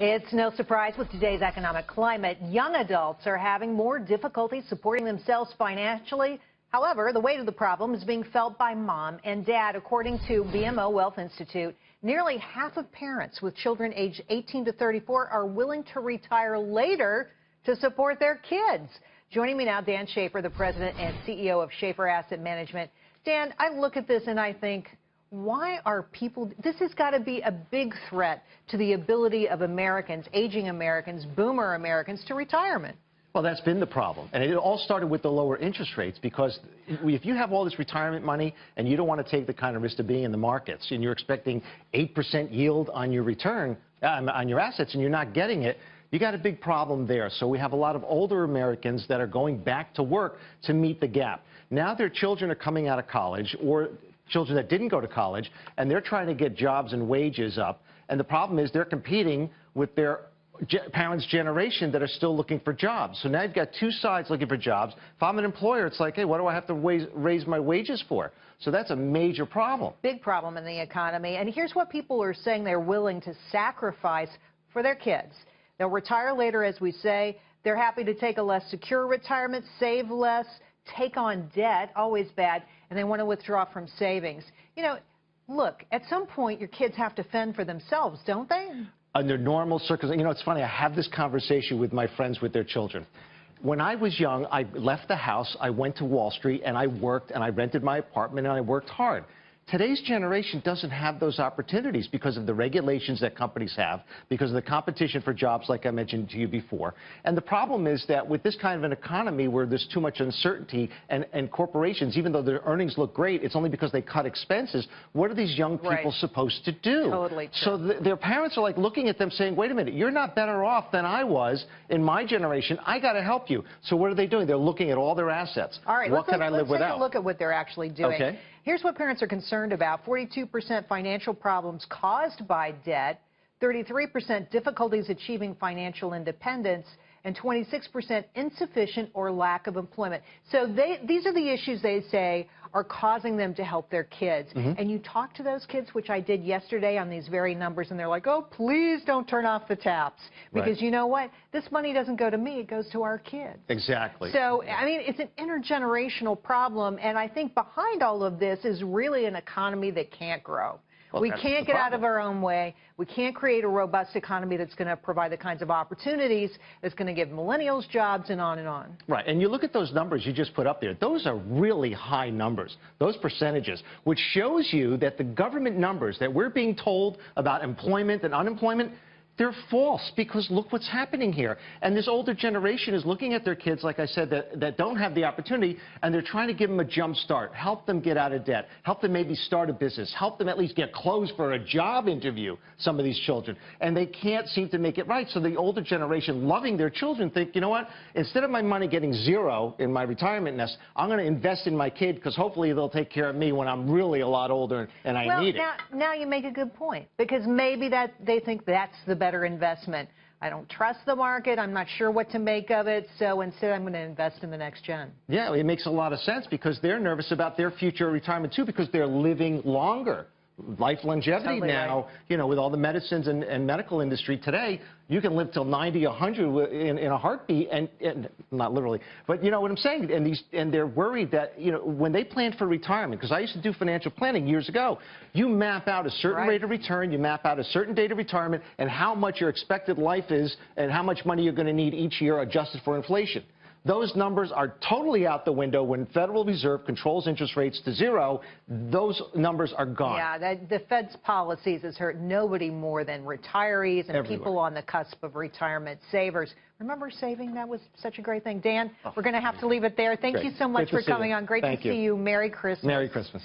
It's no surprise with today's economic climate, young adults are having more difficulty supporting themselves financially. However, the weight of the problem is being felt by mom and dad. According to BMO Wealth Institute, nearly half of parents with children aged 18 to 34 are willing to retire later to support their kids. Joining me now, Dan Shaffer, the president and CEO of Shaffer Asset Management. Dan, I look at this and I think, why are people, this has got to be a big threat to the ability of Americans, aging Americans, boomer Americans, to retirement. Well, that's been the problem. And it all started with the lower interest rates, because if you have all this retirement money and you don't want to take the kind of risk of being in the markets and you're expecting 8% yield on your return, on your assets, and you're not getting it, you got a big problem there. So we have a lot of older Americans that are going back to work to meet the gap. Now their children are coming out of college, or children that didn't go to college, and they're trying to get jobs and wages up. And the problem is they're competing with their parents' generation that are still looking for jobs. So now you've got two sides looking for jobs. If I'm an employer, it's like, hey, what do I have to raise my wages for? So that's a major problem. Big problem in the economy. And here's what people are saying they're willing to sacrifice for their kids. They'll retire later, as we say. They're happy to take a less secure retirement, save less, take on debt, always bad, and they want to withdraw from savings. You know, look, at some point your kids have to fend for themselves, don't they? Under normal circumstances, you know, it's funny, I have this conversation with my friends with their children. When I was young, I left the house, I went to Wall Street, and I worked, and I rented my apartment, and I worked hard. Today's generation doesn't have those opportunities because of the regulations that companies have, because of the competition for jobs, like I mentioned to you before. And the problem is that with this kind of an economy where there's too much uncertainty, and corporations, even though their earnings look great, it's only because they cut expenses. What are these young people supposed to do? Totally true. So their parents are like looking at them saying, wait a minute, you're not better off than I was in my generation. I got to help you. So what are they doing? They're looking at all their assets. All right, what can I live without? Let's take a look at what they're actually doing. Okay. Here's what parents are concerned about. 42% financial problems caused by debt, 33% difficulties achieving financial independence, and 26% insufficient or lack of employment. So these are the issues they say are causing them to help their kids. And you talk to those kids, which I did yesterday on these very numbers, and they're like, oh, please don't turn off the taps. Because you know what? This money doesn't go to me, it goes to our kids. Exactly. So, I mean, it's an intergenerational problem, and I think behind all of this is really an economy that can't grow. Well, we can't get out of our own way. We can't create a robust economy that's going to provide the kinds of opportunities that's going to give millennials jobs, and on and on. Right. And you look at those numbers you just put up there. Those are really high numbers, those percentages, which shows you that the government numbers that we're being told about employment and unemployment, they're false, because look what's happening here. And this older generation is looking at their kids, like I said, that don't have the opportunity, and they're trying to give them a jump start, help them get out of debt, help them maybe start a business, help them at least get closed for a job interview, some of these children. And they can't seem to make it right. So the older generation, loving their children, think, you know what, instead of my money getting zero in my retirement nest, I'm going to invest in my kid, because hopefully they'll take care of me when I'm really a lot older and I need it. Now you make a good point, because maybe they think that's the better investment. I don't trust the market. I'm not sure what to make of it. So instead, I'm going to invest in the next gen. Yeah, it makes a lot of sense, because they're nervous about their future retirement, too, because they're living longer. Life longevity now, you know, with all the medicines and medical industry today, you can live till 90, 100 in a heartbeat, and not literally, but you know what I'm saying. And they're worried that, you know, when they plan for retirement, because I used to do financial planning years ago, you map out a certain rate of return, you map out a certain date of retirement, and how much your expected life is, and how much money you're going to need each year adjusted for inflation. Those numbers are totally out the window when Federal Reserve controls interest rates to zero. Those numbers are gone. Yeah, the Fed's policies has hurt nobody more than retirees and people on the cusp of retirement, savers. Remember saving? That was such a great thing. Dan, we're going to have to leave it there. Thank you so much for coming on. Great to see you. Merry Christmas. Merry Christmas.